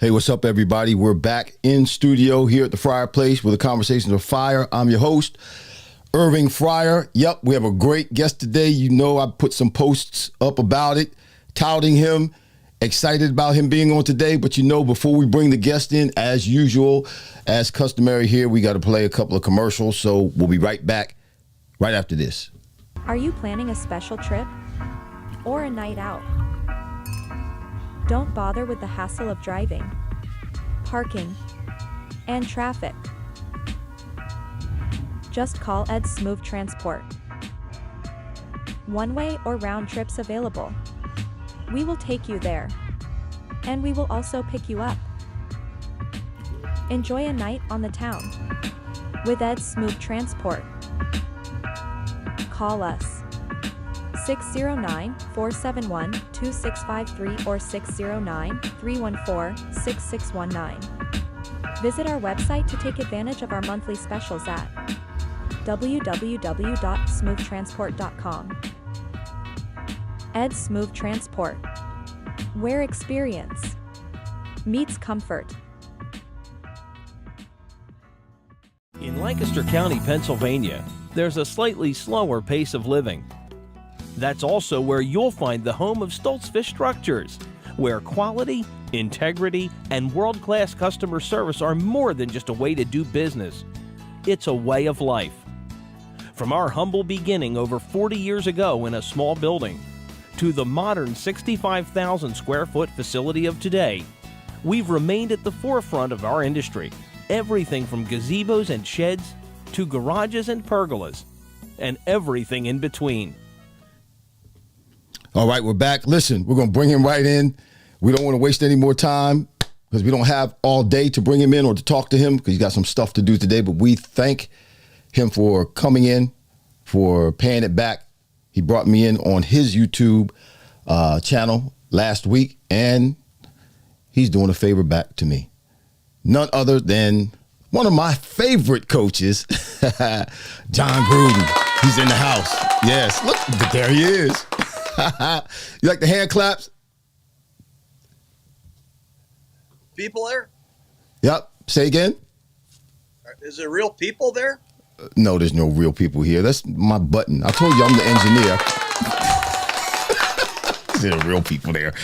Hey, what's up, everybody? We're back in studio here at the Fryar Place with the Conversations of Fire. I'm your host, Irving Fryar. Yep, we have a great guest today. You know, I put some posts up about it, touting him, excited about him being on today. But you know, before we bring the guest in, as usual, as customary here, we got to play a couple of commercials. So we'll be right back right after this. Are you planning a special trip or a night out? Don't bother with the hassle of driving, parking, and traffic. Just call Ed's Smooth Transport. One-way or round trips available. We will take you there, and we will also pick you up. Enjoy a night on the town with Ed's Smooth Transport. Call us 609-471-2653 or 609-314-6619. Visit our website to take advantage of our monthly specials at www.smooftransport.com. Ed's Smooth Transport, where experience meets comfort. In Lancaster County, Pennsylvania, there's a slightly slower pace of living. That's also where you'll find the home of Stoltz Fish Structures, where quality, integrity, and world-class customer service are more than just a way to do business. It's a way of life. From our humble beginning over 40 years ago in a small building, to the modern 65,000 square foot facility of today, we've remained at the forefront of our industry. Everything from gazebos and sheds to garages and pergolas, and everything in between. All right, we're back. Listen, we're going to bring him right in. We don't want to waste any more time because we don't have all day to bring him in or to talk to him because he's got some stuff to do today. But we thank him for coming in, for paying it back. He brought me in on his YouTube channel last week, and he's doing a favor back to me. None other than one of my favorite coaches, Jon Gruden. He's in the house. Yes, look, there he is. You like the hand claps? People there? Yep. Say again. Is there real people there? No, there's no real people here. That's my button. I told you I'm the engineer. There are real people there.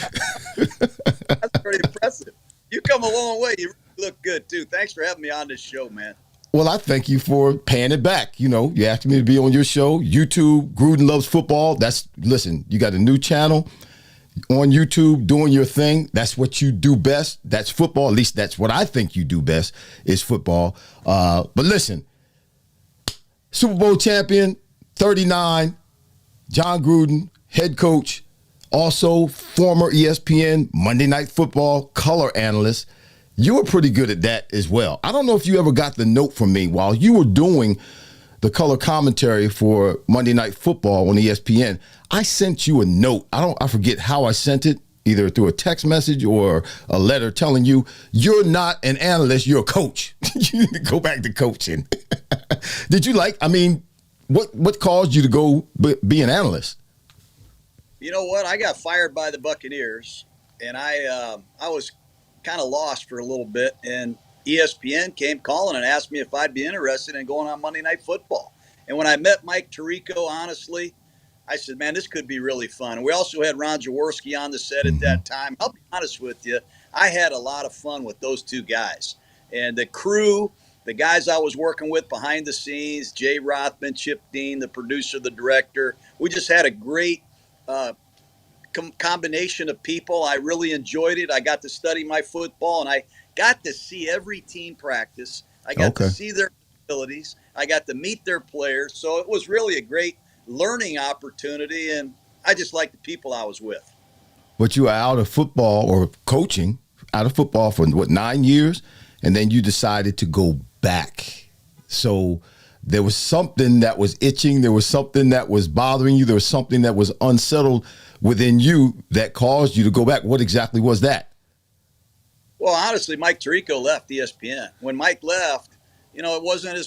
That's pretty impressive. You come a long way. You look good, too. Thanks for having me on this show, man. Well, I thank you for paying it back. You know, you asked me to be on your show. YouTube, Gruden Loves Football. Listen, you got a new channel on YouTube doing your thing. That's what you do best. That's football. At least that's what I think you do best is football. But listen, Super Bowl champion, 39, Jon Gruden, head coach, also former ESPN Monday Night Football color analyst. You were pretty good at that as well. I don't know if you ever got the note from me while you were doing the color commentary for Monday Night Football on ESPN. I sent you a note. I forget how I sent it, either through a text message or a letter telling you you're not an analyst, you're a coach. You need to go back to coaching. Did you what caused you to go be an analyst? You know what? I got fired by the Buccaneers, and I was kind of lost for a little bit, and ESPN came calling and asked me if I'd be interested in going on Monday Night Football. And when I met Mike Tirico, honestly, I said, man, this could be really fun. We also had Ron Jaworski on the set at that time. I'll be honest with you, I had a lot of fun with those two guys. And the crew, the guys I was working with behind the scenes, Jay Rothman, Chip Dean, the producer, the director, we just had a great combination of people. I really enjoyed it. I got to study my football, and I got to see every team practice. I got to see their abilities. I got to meet their players. So it was really a great learning opportunity, and I just liked the people I was with. But you were out of football or coaching, out of football for, 9 years, and then you decided to go back. So there was something that was itching. There was something that was bothering you. There was something that was unsettled within you that caused you to go back. What exactly was that? Well, honestly, Mike Tirico left ESPN. When Mike left, it wasn't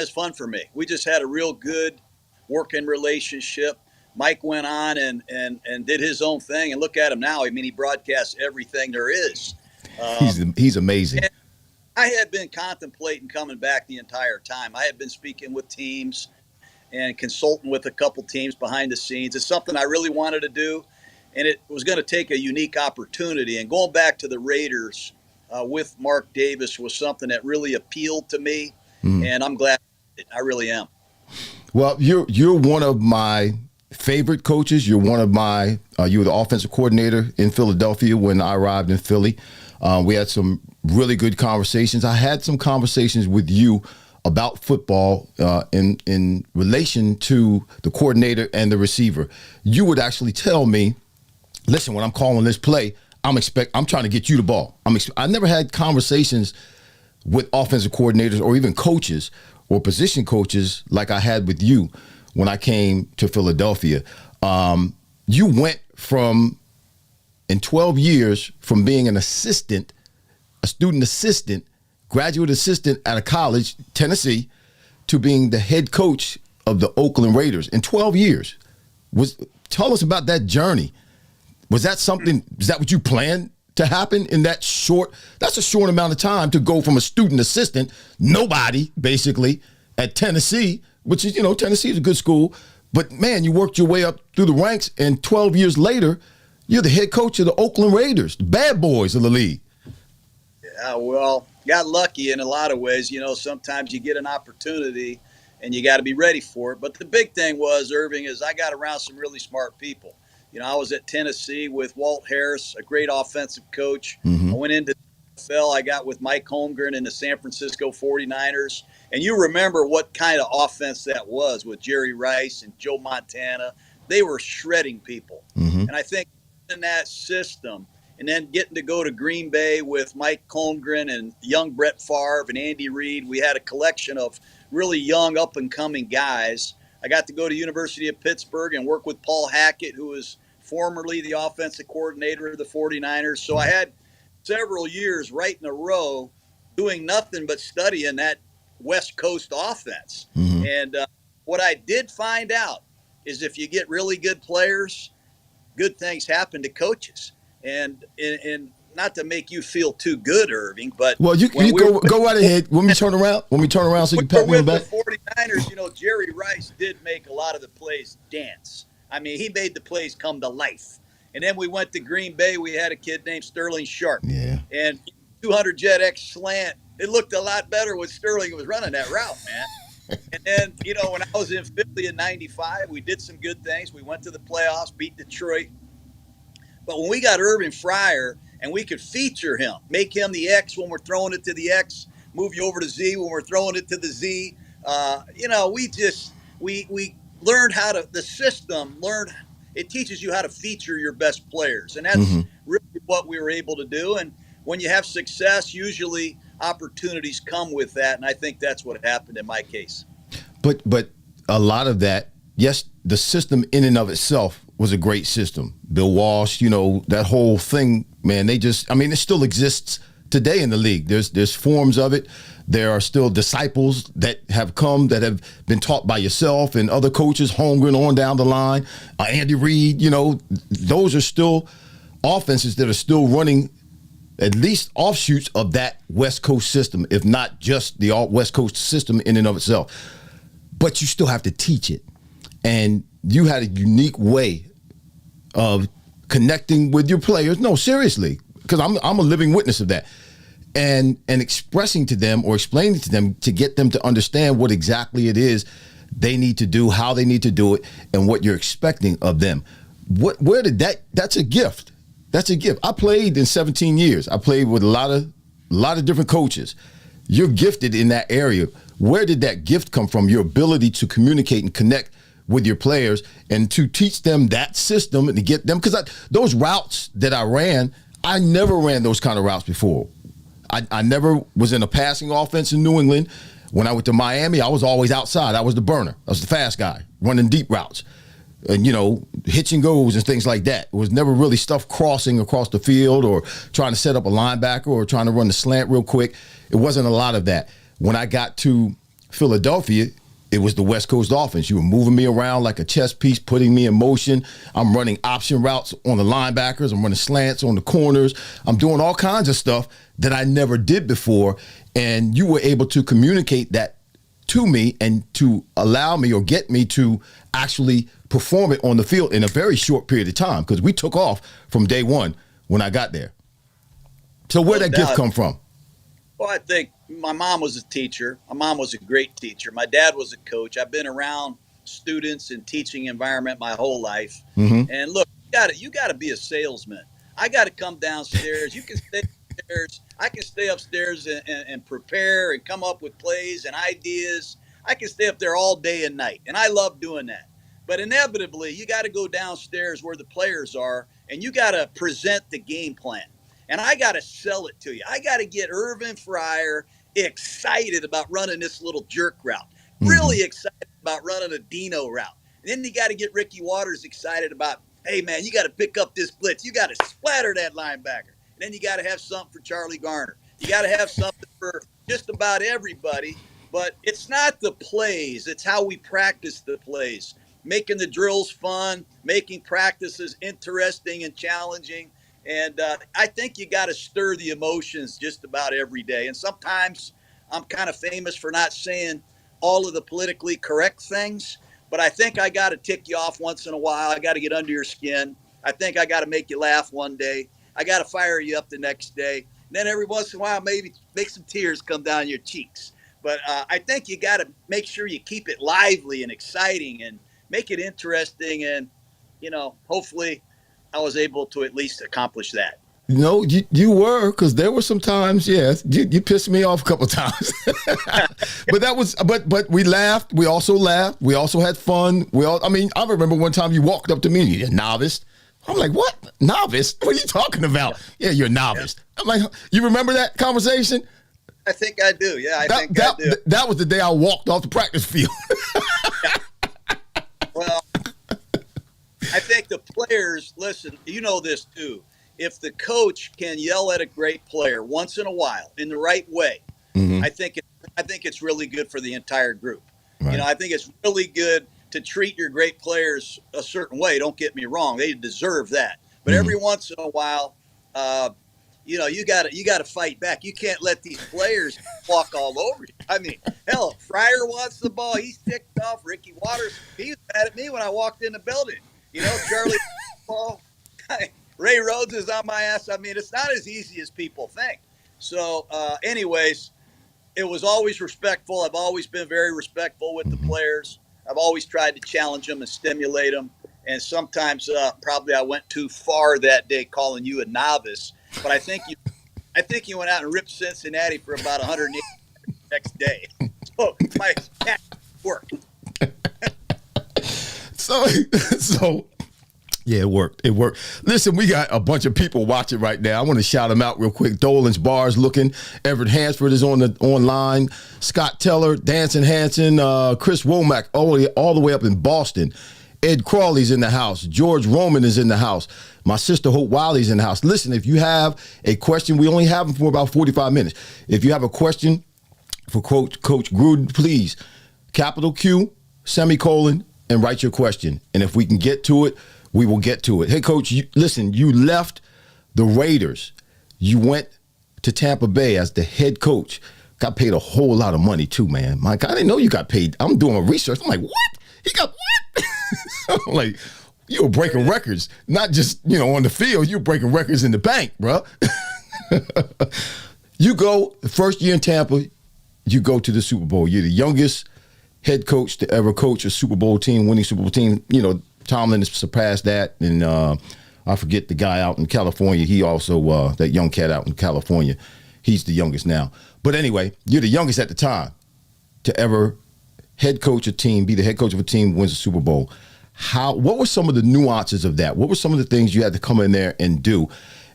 as fun for me. We just had a real good working relationship. Mike went on and did his own thing, and look at him now. I mean, he broadcasts everything there is. He's amazing. And I had been contemplating coming back the entire time. I had been speaking with teams and consulting with a couple teams behind the scenes. It's something I really wanted to do, and it was going to take a unique opportunity. And going back to the Raiders with Mark Davis was something that really appealed to me, and I'm glad. I really am. Well, you're one of my favorite coaches. You're one of my. You were the offensive coordinator in Philadelphia when I arrived in Philly. We had some really good conversations. I had some conversations with you about football in relation to the coordinator and the receiver. You would actually tell me, listen, when I'm calling this play, I'm trying to get you the ball. I never had conversations with offensive coordinators or even coaches or position coaches like I had with you when I came to Philadelphia. You went from, in 12 years, from being a student assistant, graduate assistant at a college, Tennessee, to being the head coach of the Oakland Raiders in 12 years. Tell us about that journey. Is that what you planned to happen in that's a short amount of time to go from a student assistant, nobody, basically, at Tennessee, which is, Tennessee is a good school, but man, you worked your way up through the ranks, and 12 years later, you're the head coach of the Oakland Raiders, the bad boys of the league. Yeah, well, got lucky in a lot of ways. Sometimes you get an opportunity and you got to be ready for it. But the big thing was, Irving, is I got around some really smart people. I was at Tennessee with Walt Harris, a great offensive coach. I went into the NFL. I got with Mike Holmgren in the San Francisco 49ers. And you remember what kind of offense that was with Jerry Rice and Joe Montana. They were shredding people. And I think in that system, and then getting to go to Green Bay with Mike Holmgren and young Brett Favre and Andy Reid, we had a collection of really young, up-and-coming guys. I got to go to University of Pittsburgh and work with Paul Hackett, who was formerly the offensive coordinator of the 49ers. So I had several years right in a row doing nothing but studying that West Coast offense. And what I did find out is if you get really good players, good things happen to coaches. And not to make you feel too good, Irving, but you go right ahead. When we turn around, so you can pat me on the back. The 49ers, Jerry Rice did make a lot of the plays dance. I mean, he made the plays come to life. And then we went to Green Bay. We had a kid named Sterling Sharp. Yeah. And 200 jet X slant. It looked a lot better when Sterling was running that route, man. And then, when I was in Philly in 95, we did some good things. We went to the playoffs, beat Detroit. But when we got Irving Fryar and we could feature him, make him the X when we're throwing it to the X, move you over to Z when we're throwing it to the Z, we learned how to, the system it teaches you how to feature your best players. And that's really what we were able to do. And when you have success, usually opportunities come with that. And I think that's what happened in my case. But a lot of that, yes, the system in and of itself was a great system. Bill Walsh, that whole thing, man, it still exists today in the league. There's forms of it. There are still disciples that have come that have been taught by yourself and other coaches, Holmgren on down the line, Andy Reid, those are still offenses that are still running at least offshoots of that West Coast system, if not just the West Coast system in and of itself. But you still have to teach it. And you had a unique way of connecting with your players. No, seriously, because I'm a living witness of that. And expressing to them or explaining to them to get them to understand what exactly it is they need to do, how they need to do it, and what you're expecting of them. That's a gift. That's a gift. I played in 17 years. I played with a lot of different coaches. You're gifted in that area. Where did that gift come from? Your ability to communicate and connect with your players and to teach them that system and to get them, because those routes that I ran, I never ran those kind of routes before. I never was in a passing offense in New England. When I went to Miami, I was always outside. I was the burner. I was the fast guy running deep routes and, hitch and goes and things like that. It was never really stuff crossing across the field or trying to set up a linebacker or trying to run the slant real quick. It wasn't a lot of that. When I got to Philadelphia, it was the West Coast offense. You were moving me around like a chess piece, putting me in motion. I'm running option routes on the linebackers. I'm running slants on the corners. I'm doing all kinds of stuff that I never did before. And you were able to communicate that to me and to allow me or get me to actually perform it on the field in a very short period of time, because we took off from day one when I got there. So where'd that gift come from? Well, I think my mom was a teacher. My mom was a great teacher. My dad was a coach. I've been around students in teaching environment my whole life. Mm-hmm. And look, you got to be a salesman. I got to come downstairs. You can stay upstairs. I can stay upstairs and prepare and come up with plays and ideas. I can stay up there all day and night, and I love doing that. But inevitably, you got to go downstairs where the players are, and you got to present the game plan. And I got to sell it to you. I got to get Irvin Fryar excited about running this little jerk route, really excited about running a Dino route. And then you got to get Ricky Waters excited about, hey, man, you got to pick up this blitz. You got to splatter that linebacker. And then you got to have something for Charlie Garner. You got to have something for just about everybody. But it's not the plays. It's how we practice the plays, making the drills fun, making practices interesting and challenging. And I think you got to stir the emotions just about every day. And sometimes I'm kind of famous for not saying all of the politically correct things, but I think I got to tick you off once in a while. I got to get under your skin. I think I got to make you laugh one day. I got to fire you up the next day. And then every once in a while, maybe make some tears come down your cheeks. But I think you got to make sure you keep it lively and exciting and make it interesting. And, hopefully I was able to at least accomplish that. No, you were, because there were some times, yes, you pissed me off a couple of times. but we laughed. We also laughed. We also had fun. I remember one time you walked up to me, you're a novice. I'm like, what? Novice? What are you talking about? Yeah, you're a novice. Yeah. I'm like, you remember that conversation? I think I do. Yeah, I think I do. That was the day I walked off the practice field. Well, I think the players, listen, you know this too. If the coach can yell at a great player once in a while in the right way, I think it's really good for the entire group. Right. I think it's really good to treat your great players a certain way. Don't get me wrong; they deserve that. But every once in a while, you got to fight back. You can't let these players walk all over you. I mean, hell, Fryar wants the ball. He's ticked off. Ricky Waters, he was mad at me when I walked in the building. Charlie, ball. Ray Rhodes is on my ass. I mean, it's not as easy as people think. So, anyways, it was always respectful. I've always been very respectful with the players. I've always tried to challenge them and stimulate them. And sometimes probably I went too far that day calling you a novice. But I think you went out and ripped Cincinnati for about 180 the next day. So my cat worked. So yeah, it worked. It worked. Listen, we got a bunch of people watching right now. I want to shout them out real quick. Dolan's Bars looking. Everett Hansford is online. Scott Teller, Danson Hanson, Chris Womack, all the way up in Boston. Ed Crawley's in the house. George Roman is in the house. My sister Hope Wiley's in the house. Listen, if you have a question, we only have them for about 45 minutes. If you have a question for Coach Gruden, please, capital Q, semicolon, and write your question. And if we can get to it, we will get to it. Hey, Coach, listen, you left the Raiders. You went to Tampa Bay as the head coach. Got paid a whole lot of money, too, man. Mike, I didn't know you got paid. I'm doing research. I'm like, what? He got what? I'm like, you were breaking records. Not just, on the field. You were breaking records in the bank, bro. You go, the first year in Tampa, you go to the Super Bowl. You're the youngest head coach to ever coach a Super Bowl team, winning Super Bowl team. Tomlin has surpassed that, and I forget the guy out in California. He also, that young cat out in California, he's the youngest now. But anyway, you're the youngest at the time to ever head coach a team, be the head coach of a team, wins a Super Bowl. What were some of the nuances of that? What were some of the things you had to come in there and do?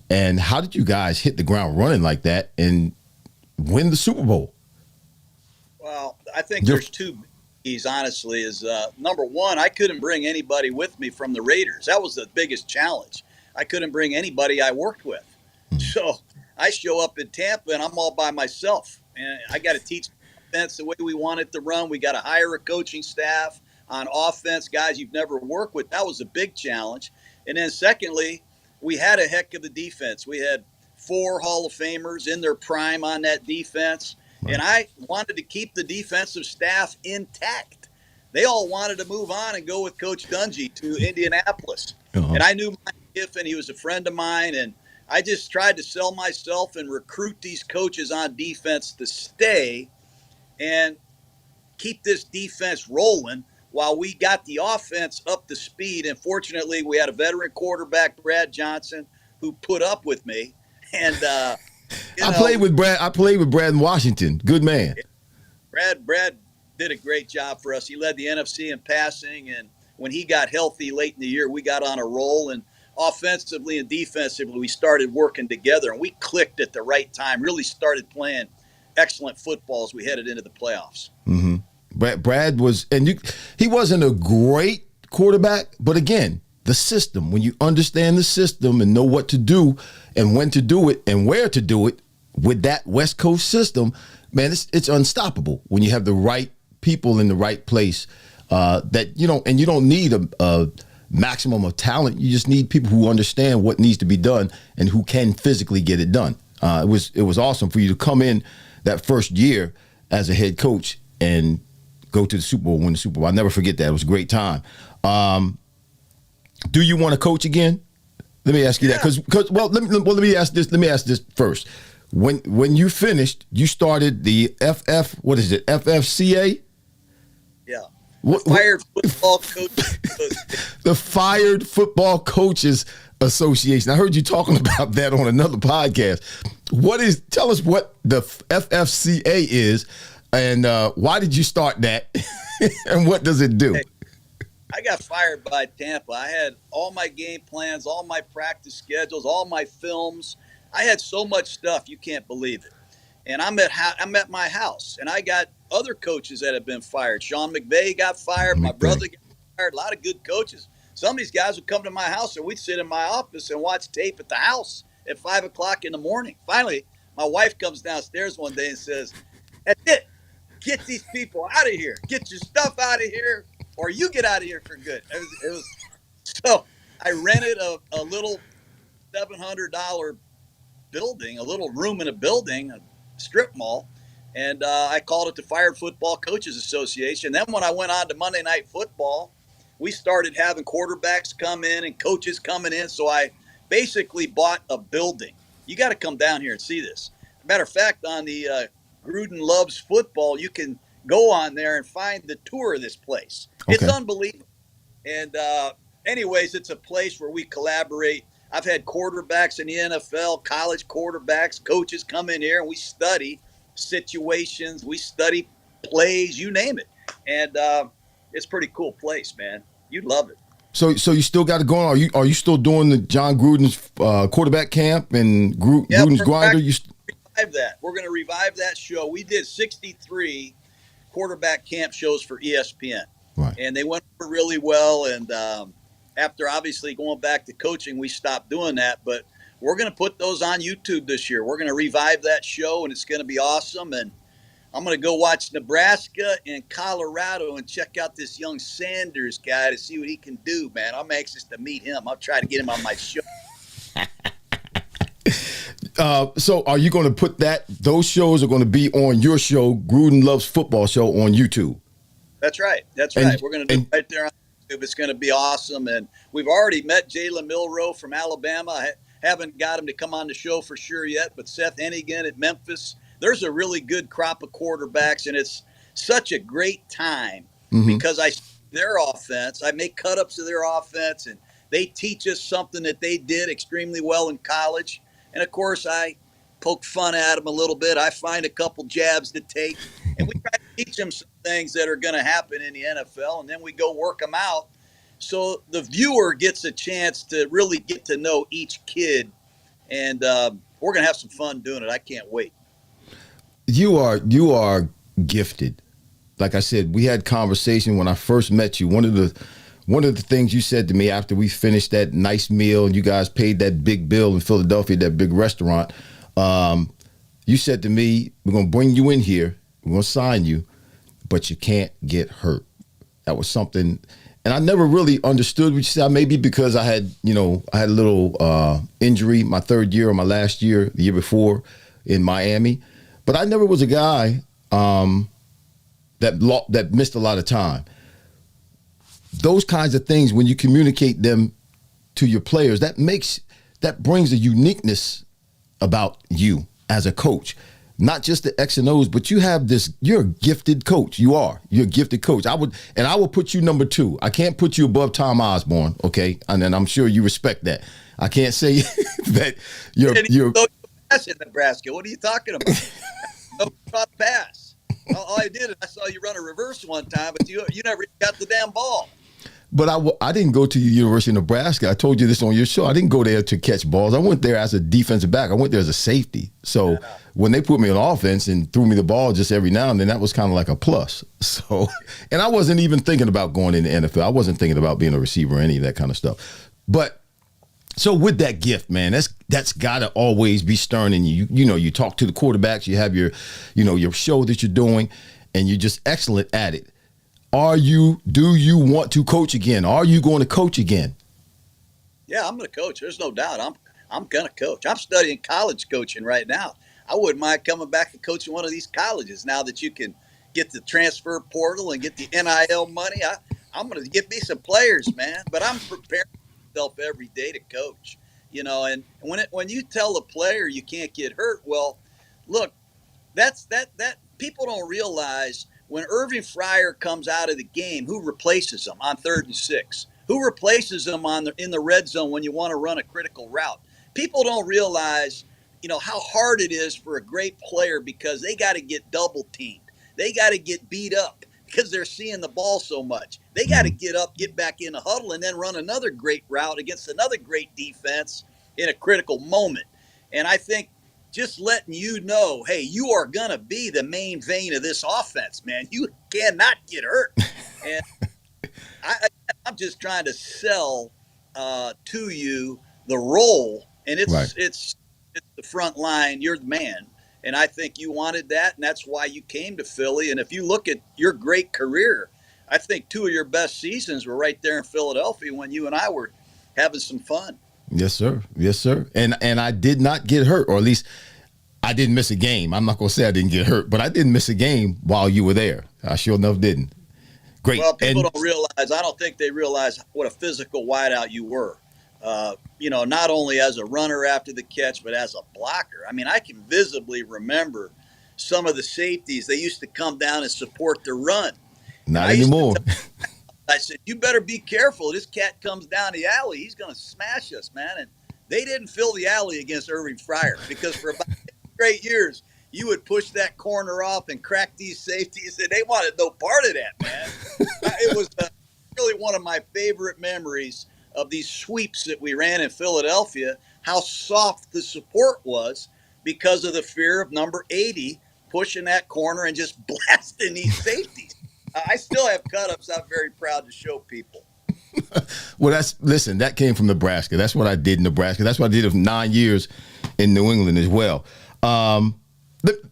And how did you guys hit the ground running like that and win the Super Bowl? Well, I think there's two keys, honestly, is number one, I couldn't bring anybody with me from the Raiders. That was the biggest challenge. I couldn't bring anybody I worked with. So I show up in Tampa and I'm all by myself. And I got to teach defense the way we want it to run. We got to hire a coaching staff. On offense, guys you've never worked with. That was a big challenge. And then secondly, we had a heck of a defense. We had 4 Hall of Famers in their prime on that defense. And I wanted to keep the defensive staff intact. They all wanted to move on and go with Coach Dungy to Indianapolis. And I knew Mike Kiffin. He was a friend of mine. And I just tried to sell myself and recruit these coaches on defense to stay and keep this defense rolling while we got the offense up to speed. And fortunately, we had a veteran quarterback, Brad Johnson, who put up with me. And I played with Brad in Washington. Good man. Brad did a great job for us. He led the NFC in passing, and when he got healthy late in the year, we got on a roll. And offensively and defensively, we started working together, and we clicked at the right time. Really started playing excellent football as we headed into the playoffs. Mm-hmm. Brad was, he wasn't a great quarterback, but again, the system, when you understand the system and know what to do and when to do it and where to do it with that West Coast system, man, it's unstoppable when you have the right people in the right place. You don't need a maximum of talent. You just need people who understand what needs to be done and who can physically get it done. It was awesome for you to come in that first year as a head coach and go to the Super Bowl, win the Super Bowl. I'll never forget that. It was a great time. Do you want to coach again? Let me ask you that. Because let me ask this. Let me ask this first. When you finished, you started the FFCA? Yeah. Fired Football Coaches Association. The Fired Football Coaches Association. I heard you talking about that on another podcast. Tell us what the FFCA is, and why did you start that, and what does it do? Hey, I got fired by Tampa. I had all my game plans, all my practice schedules, all my films. I had so much stuff, you can't believe it. And I'm at my house, and I got other coaches that have been fired. Sean McVay got fired. My brother got fired. A lot of good coaches. Some of these guys would come to my house, and we'd sit in my office and watch tape at the house at 5 o'clock in the morning. Finally, my wife comes downstairs one day and says, "That's it. Get these people out of here. Get your stuff out of here, or you get out of here for good." It was so I rented a little $700 building, a little room in a building, a strip mall, and I called it the Fired Football Coaches Association. Then when I went on to Monday Night Football, we started having quarterbacks come in and coaches coming in. So I basically bought a building. You got to come down here and see this. Matter of fact, on the Gruden Loves Football, you can go on there and find the tour of this place. Okay. It's unbelievable. And anyways, it's a place where we collaborate. I've had quarterbacks in the NFL, college quarterbacks, coaches come in here, and we study situations, we study plays, you name it. And it's a pretty cool place, man. You'd love it. So you still got it going on? Are you still doing the Jon Gruden's quarterback camp and Gruden's Grinder? We're going to revive that show. We did 63 quarterback camp shows for ESPN. Right. And they went over really well. And after obviously going back to coaching, we stopped doing that. But we're going to put those on YouTube this year. We're going to revive that show, and it's going to be awesome. And I'm going to go watch Nebraska and Colorado and check out this young Sanders guy to see what he can do, man. I'm anxious to meet him. I'll try to get him on my show. So are you going to put those shows are going to be on your show, Gruden Loves Football show, on YouTube? That's right. We're going to do it right there on YouTube. It's going to be awesome. And we've already met Jalen Milroe from Alabama. I haven't got him to come on the show for sure yet, but Seth Hennigan at Memphis. There's a really good crop of quarterbacks, and it's such a great time because I see their offense. I make cut-ups of their offense, and they teach us something that they did extremely well in college. And, of course, I poke fun at them a little bit. I find a couple jabs to take, and we try to teach them some things that are going to happen in the NFL, and then we go work them out. So the viewer gets a chance to really get to know each kid, and we're going to have some fun doing it. I can't wait. You are gifted. Like I said, we had conversation when I first met you. One of the things you said to me after we finished that nice meal and you guys paid that big bill in Philadelphia, that big restaurant, you said to me, "We're going to bring you in here We're going to sign you, but you can't get hurt. That was something, and I never really understood what you said. Maybe because I had a little injury my third year or my last year, the year before in Miami. But I never was a guy that missed a lot of time. Those kinds of things, when you communicate them to your players, that brings a uniqueness about you as a coach. Not just the X and O's, but you're a gifted coach. You're a gifted coach. I will put you number 2. I can't put you above Tom Osborne, okay? And I'm sure you respect that. I can't say that you're pass in Nebraska. What are you talking about? No pass. All I did is I saw you run a reverse one time, but you never got the damn ball. But I didn't go to the University of Nebraska. I told you this on your show. I didn't go there to catch balls. I went there as a defensive back. I went there as a safety. So when they put me on offense and threw me the ball just every now and then, that was kind of like a plus. So, and I wasn't even thinking about going in the NFL. I wasn't thinking about being a receiver or any of that kind of stuff. But so with that gift, man, that's got to always be stirring in you. You talk to the quarterbacks. You have your show that you're doing, and you're just excellent at it. Do you want to coach again? Are you going to coach again? Yeah, I'm going to coach. There's no doubt. I'm going to coach. I'm studying college coaching right now. I wouldn't mind coming back and coaching one of these colleges now that you can get the transfer portal and get the NIL money. I'm going to get me some players, man. But I'm preparing myself every day to coach. And when you tell a player you can't get hurt, well, look, that people don't realize. When Irving Fryar comes out of the game, who replaces him on 3rd and 6? Who replaces him in the red zone when you want to run a critical route? People don't realize, how hard it is for a great player because they got to get double teamed. They got to get beat up because they're seeing the ball so much. They got to get up, get back in the huddle, and then run another great route against another great defense in a critical moment. And I think just letting you know, hey, you are going to be the main vein of this offense, man. You cannot get hurt. And I'm just trying to sell to you the role, and it's the front line. You're the man, and I think you wanted that, and that's why you came to Philly. And if you look at your great career, I think 2 of your best seasons were right there in Philadelphia when you and I were having some fun. Yes, sir. Yes, sir. And I did not get hurt, or at least I didn't miss a game. I'm not going to say I didn't get hurt, but I didn't miss a game while you were there. I sure enough didn't. Great. Well, people don't realize, I don't think they realize what a physical wideout you were. Not only as a runner after the catch, but as a blocker. I mean, I can visibly remember some of the safeties. They used to come down and support the run. Not anymore. I said, you better be careful. This cat comes down the alley. He's going to smash us, man. And they didn't fill the alley against Irving Fryar because for about 8 straight years, you would push that corner off and crack these safeties, and they wanted no part of that, man. It was really one of my favorite memories of these sweeps that we ran in Philadelphia, how soft the support was because of the fear of number 80 pushing that corner and just blasting these safeties. I still have cut-ups I'm very proud to show people. Well, that came from Nebraska. That's what I did in Nebraska. That's what I did for 9 years in New England as well.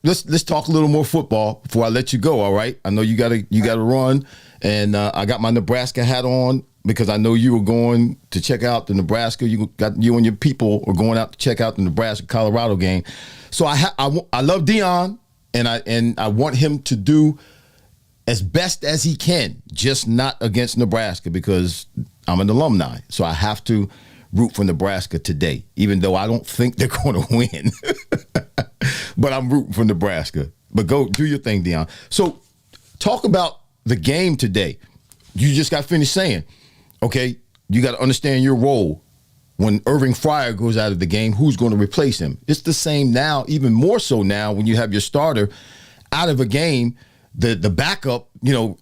Let's talk a little more football before I let you go. All right, I know you gotta run, and I got my Nebraska hat on because I know you were going to check out the Nebraska. You and your people are going out to check out the Nebraska-Colorado game. So I love Deion, and I want him to do as best as he can, just not against Nebraska because I'm an alumni. So I have to root for Nebraska today, even though I don't think they're going to win. But I'm rooting for Nebraska. But go do your thing, Deion. So talk about the game today. You just got finished saying, okay, you got to understand your role. When Irving Fryar goes out of the game, who's going to replace him? It's the same now, even more so now when you have your starter out of a game. The backup,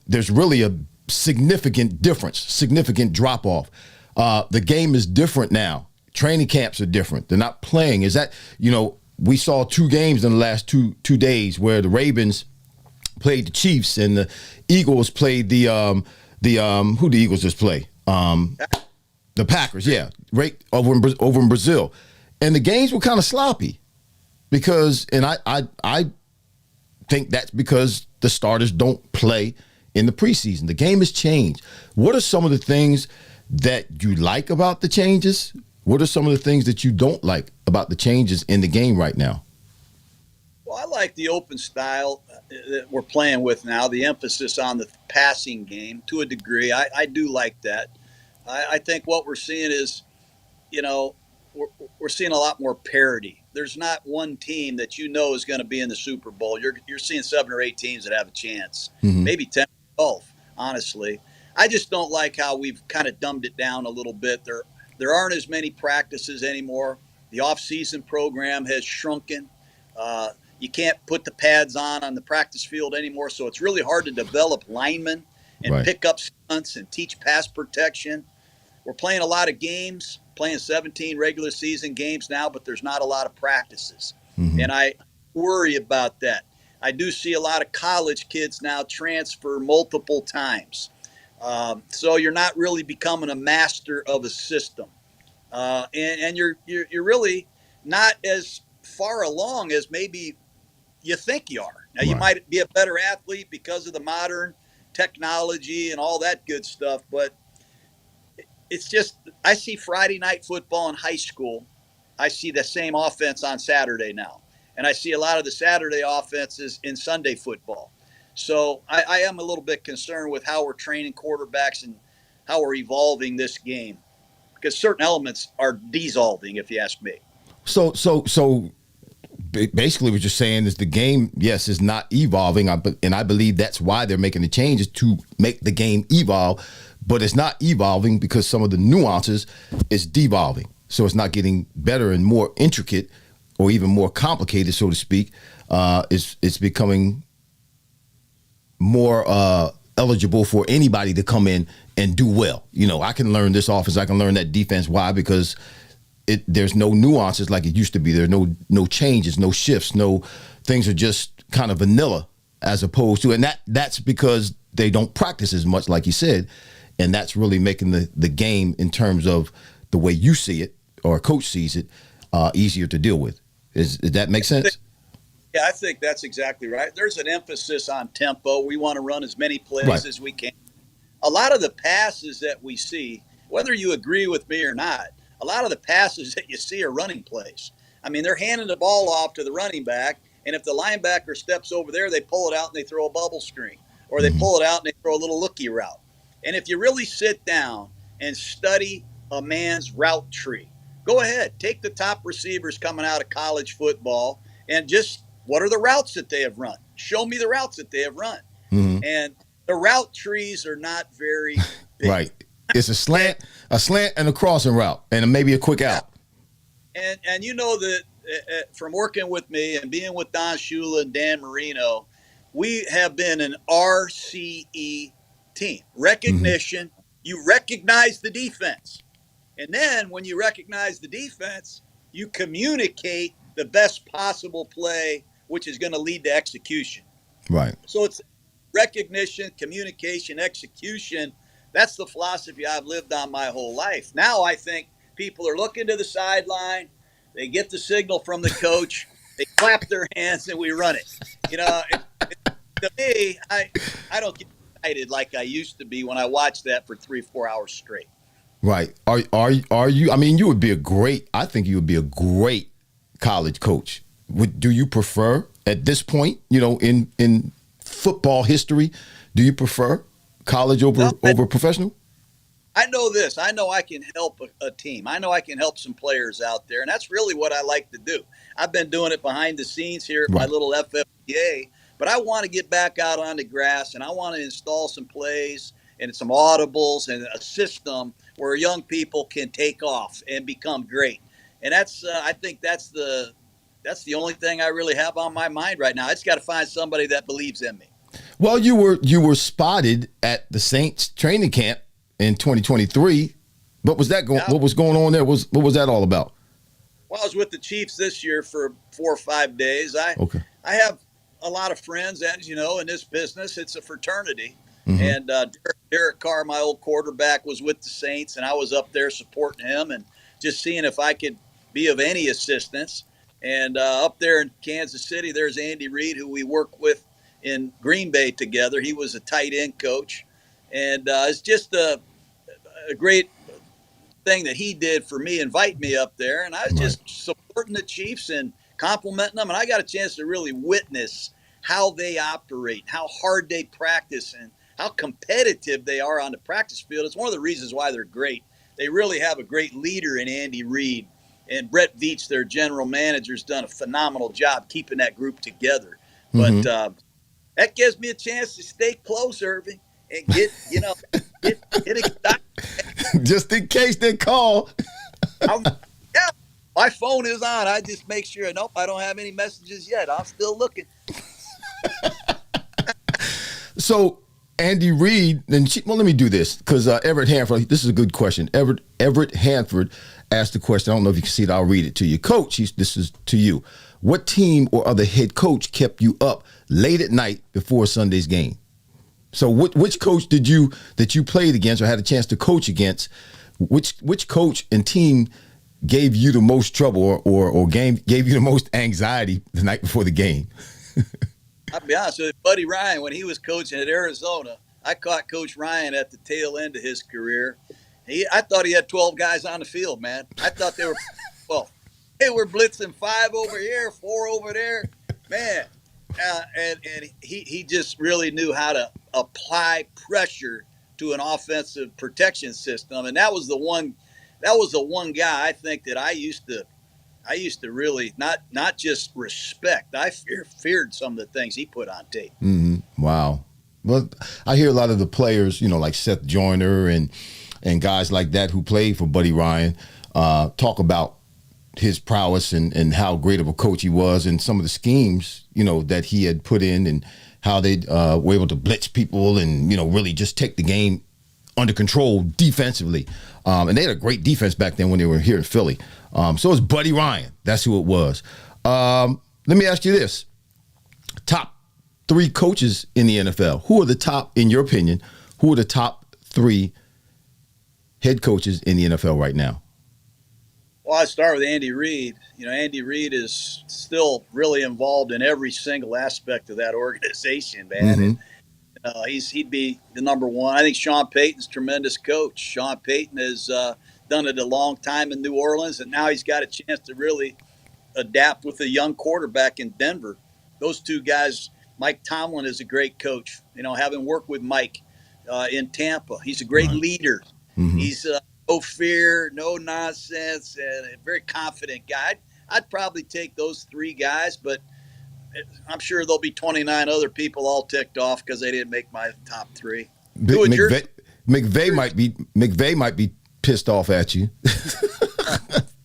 there's really a significant difference, significant drop off. The game is different now. Training camps are different. They're not playing. Is that, we saw 2 games in the last two days where the Ravens played the Chiefs and the Eagles played who the Eagles just play? The Packers, yeah, right over in Brazil. And the games were kind of sloppy because, and I think that's because the starters don't play in the preseason. The game has changed. What are some of the things that you like about the changes? What are some of the things that you don't like about the changes in the game right now? Well, I like the open style that we're playing with now, the emphasis on the passing game to a degree. I do like that. I think what we're seeing is, you know, we're seeing a lot more parity. There's not one team that you know is going to be in the Super Bowl. You're seeing 7 or 8 teams that have a chance, maybe 10 or 12, honestly. I just don't like how we've kind of dumbed it down a little bit. There aren't as many practices anymore. The off-season program has shrunken. You can't put the pads on the practice field anymore, so it's really hard to develop linemen and pick up stunts and teach pass protection. We're playing a lot of games, playing 17 regular season games now, but there's not a lot of practices. And I worry about that. I do see a lot of college kids now transfer multiple times. So you're not really becoming a master of a system. And you're really not as far along as maybe you think you are. Now, you might be a better athlete because of the modern technology and all that good stuff, but it's just, I see Friday night football in high school. I see the same offense on Saturday now. And I see a lot of the Saturday offenses in Sunday football. So I am a little bit concerned with how we're training quarterbacks and how we're evolving this game, because certain elements are dissolving, if you ask me. So basically what you're saying is the game, yes, is not evolving. And I believe that's why they're making the changes, to make the game evolve. But it's not evolving because some of the nuances is devolving. So it's not getting better and more intricate or even more complicated, so to speak. It's becoming more eligible for anybody to come in and do well. You know, I can learn this offense, I can learn that defense. Why? Because there's no nuances like it used to be. There's no changes, no shifts, no things are just kind of vanilla as opposed to, and that's because they don't practice as much, like you said. And that's really making the game, in terms of the way you see it or a coach sees it, easier to deal with. Does that make sense? Yeah, I think that's exactly right. There's an emphasis on tempo. We want to run as many plays as we can. A lot of the passes that we see, whether you agree with me or not, a lot of the passes that you see are running plays. I mean, they're handing the ball off to the running back, and if the linebacker steps over there, they pull it out and they throw a bubble screen, or they pull it out and they throw a little looky route. And if you really sit down and study a man's route tree, go ahead, take the top receivers coming out of college football and just, what are the routes that they have run? Show me the routes that they have run. And the route trees are not very big. Right. It's a slant and a crossing route, and maybe a quick out. And you know that from working with me and being with Don Shula and Dan Marino, we have been an RCE team. Recognition. You recognize the defense. And then when you recognize the defense, you communicate the best possible play, which is going to lead to execution. Right. So it's recognition, communication, execution. That's the philosophy I've lived on my whole life. Now I think people are looking to the sideline. They get the signal from the coach. They clap their hands and we run it. You know, to me, I don't get excited like I used to be when I watched that for 3-4 hours straight. Right. Are you? I mean, you would be I think you would be a great college coach. Do you prefer at this point, you know, in football history, do you prefer college over professional? I know this. I know I can help a team. I know I can help some players out there, and that's really what I like to do. I've been doing it behind the scenes here at my little FFPA, but I want to get back out on the grass, and I want to install some plays and some audibles and a system where young people can take off and become great. And that's I think that's the only thing I really have on my mind right now. I just got to find somebody that believes in me. Well, you were spotted at the Saints training camp in 2023. What was that going? What was going on there? What was that all about? Well, I was with the Chiefs this year for 4 or 5 days. I have a lot of friends, as you know, in this business. It's a fraternity. And Derek Carr, my old quarterback, was with the Saints, and I was up there supporting him and just seeing if I could be of any assistance. And up there in Kansas City, there's Andy Reid, who we work with in Green Bay together. He was a tight end coach. And it's just a great thing that he did for me, invite me up there. And I was just supporting the Chiefs and complimenting them. And I got a chance to really witness how they operate, how hard they practice, and how competitive they are on the practice field. It's one of the reasons why they're great. They really have a great leader in Andy Reid. And Brett Veach, their general manager, has done a phenomenal job keeping that group together. But that gives me a chance to stay close, Irving, and get excited. Just in case they call. Yeah, my phone is on. I just make sure, nope, I don't have any messages yet. I'm still looking. So Andy Reid, well, let me do this because Everett Hanford, this is a good question. Everett Hanford asked the question. I don't know if you can see it. I'll read it to you. Coach, this is to you. What team or other head coach kept you up late at night before Sunday's game? So which coach that you played against or had a chance to coach against, which coach and team gave you the most trouble or gave you the most anxiety the night before the game? I'll be honest with you, Buddy Ryan, when he was coaching at Arizona, I caught Coach Ryan at the tail end of his career. I thought he had 12 guys on the field, man. I thought they were blitzing 5 over here, 4 over there, man. And he just really knew how to apply pressure to an offensive protection system, and that was the one guy I think that I used to really not just respect. I feared some of the things he put on tape. Mm-hmm. Wow. Well, I hear a lot of the players, like Seth Joyner and guys like that who played for Buddy Ryan talk about his prowess and how great of a coach he was and some of the schemes, that he had put in and how they were able to blitz people and, really just take the game under control defensively. And they had a great defense back then when they were here in Philly. So it's Buddy Ryan. That's who it was. Let me ask you this. Top 3 coaches in the NFL. Who are the top, in your opinion, who are the top 3 head coaches in the NFL right now? Well, I start with Andy Reid. Andy Reid is still really involved in every single aspect of that organization, man. And he'd be the number one. I think Sean Payton's a tremendous coach. Sean Payton has done it a long time in New Orleans, and now he's got a chance to really adapt with a young quarterback in Denver. Those 2 guys, Mike Tomlin is a great coach. Having worked with Mike in Tampa, he's a great leader. He's no fear, no nonsense, and a very confident guy. I'd probably take those 3 guys, but I'm sure there'll be 29 other people all ticked off because they didn't make my top 3. McVay might be pissed off at you.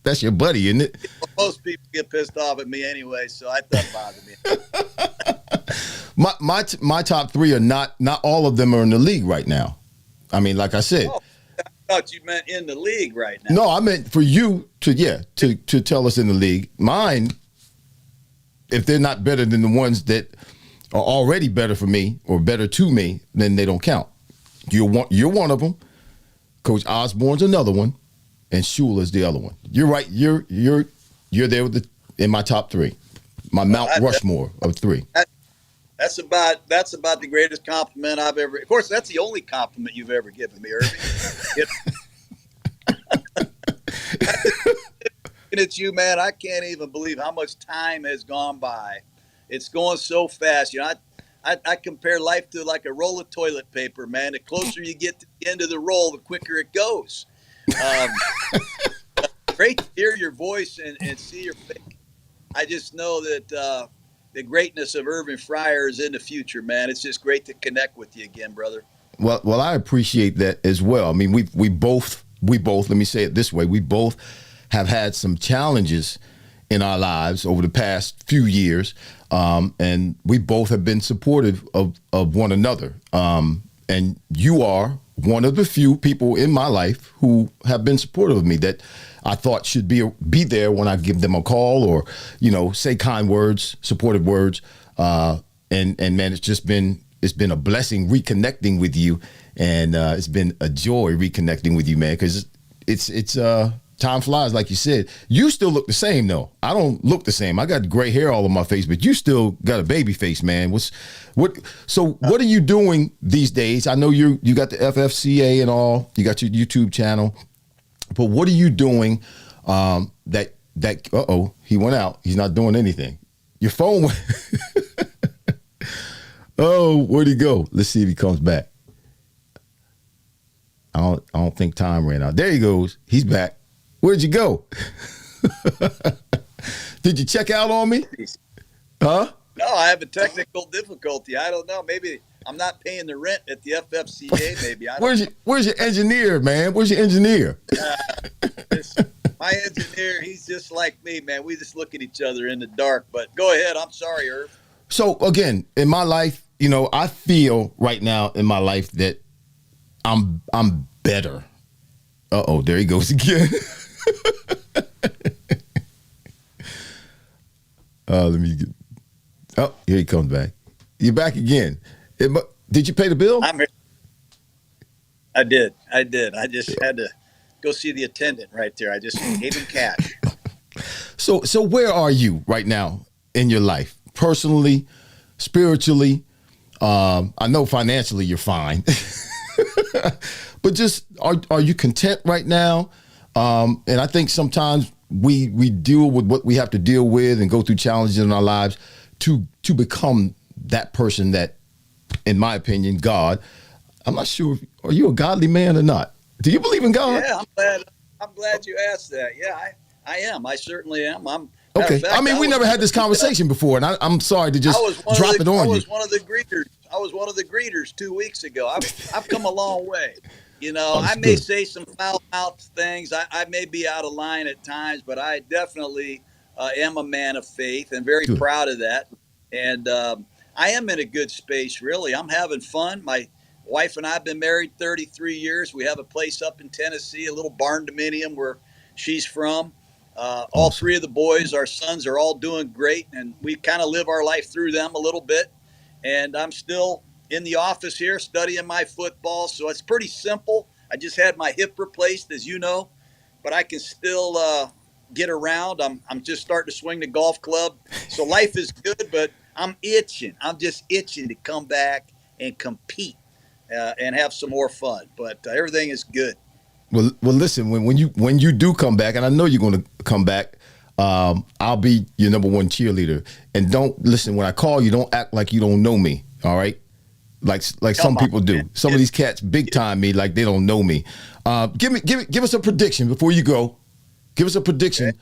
That's your buddy, isn't it? Most people get pissed off at me anyway, so I thought it bothered me. My top 3 are not all of them are in the league right now. I mean, like I said. Oh, I thought you meant in the league right now. No, I meant for you to tell us in the league. Mine, if they're not better than the ones that are already better for me or better to me, then they don't count. You're one of them. Coach Osborne's another one, and Shula's the other one. You're right. You're there in my top 3, my Mount Rushmore of 3. That's about the greatest compliment I've ever. Of course, that's the only compliment you've ever given me, Irving. Looking at you, man, I can't even believe how much time has gone by. It's going so fast. I compare life to like a roll of toilet paper, man. The closer you get to the end of the roll, the quicker it goes. Great to hear your voice and see your face. I just know that the greatness of Irving Fryar is in the future, man. It's just great to connect with you again, brother. Well, I appreciate that as well. I mean, we both, let me say it this way, we both have had some challenges in our lives over the past few years, and we both have been supportive of one another. And you are one of the few people in my life who have been supportive of me that I thought should be there when I give them a call or, say kind words, supportive words. And man, it's been a blessing reconnecting with you, and it's been a joy reconnecting with you, man, because it's Time flies, like you said. You still look the same, though. I don't look the same. I got gray hair all on my face, but you still got a baby face, man. What are you doing these days? I know you got the FFCA and all. You got your YouTube channel, but what are you doing? He went out. He's not doing anything. Your phone went. Oh, where'd he go? Let's see if he comes back. I don't think time ran out. There he goes. He's back. Where'd you go? Did you check out on me? Huh? No, I have a technical difficulty. I don't know. Maybe I'm not paying the rent at the FFCA. Maybe. Where's your engineer, man? Where's your engineer? My engineer, he's just like me, man. We just look at each other in the dark. But go ahead. I'm sorry, Irv. So again, in my life, I feel right now in my life that I'm better. There he goes again. Let me get. Oh, here he comes back. You're back again. Did you pay the bill? I did. I just had to go see the attendant right there. I just gave him cash. So where are you right now in your life? Personally, spiritually? I know financially you're fine. But just are you content right now? And I think sometimes we deal with what we have to deal with and go through challenges in our lives to become that person that, in my opinion, God. I'm not sure. Are you a godly man or not? Do you believe in God? Yeah, I'm glad you asked that. Yeah, I am. I certainly am. Okay. Fact, we never had this conversation before, and I'm sorry to just drop it on you. I was one of the greeters 2 weeks ago. I've come a long way. I may say some foul-mouthed things. I may be out of line at times, but I definitely am a man of faith and very proud of that. And I am in a good space, really. I'm having fun. My wife and I have been married 33 years. We have a place up in Tennessee, a little barn dominium where she's from. All three of the boys, our sons, are all doing great, and we kind of live our life through them a little bit. And I'm still in the office here studying my football, so it's pretty simple. I just had my hip replaced, as you know, but I can still get around. I'm just starting to swing the golf club, so life is good, but I'm itching. I'm just itching to come back and compete and have some more fun, but everything is good. Well, listen. When you do come back, and I know you're going to come back, I'll be your number one cheerleader. And don't listen when I call you. Don't act like you don't know me. All right, like some people do. Man. Some of these cats big time me like they don't know me. Give us a prediction before you go. Give us a prediction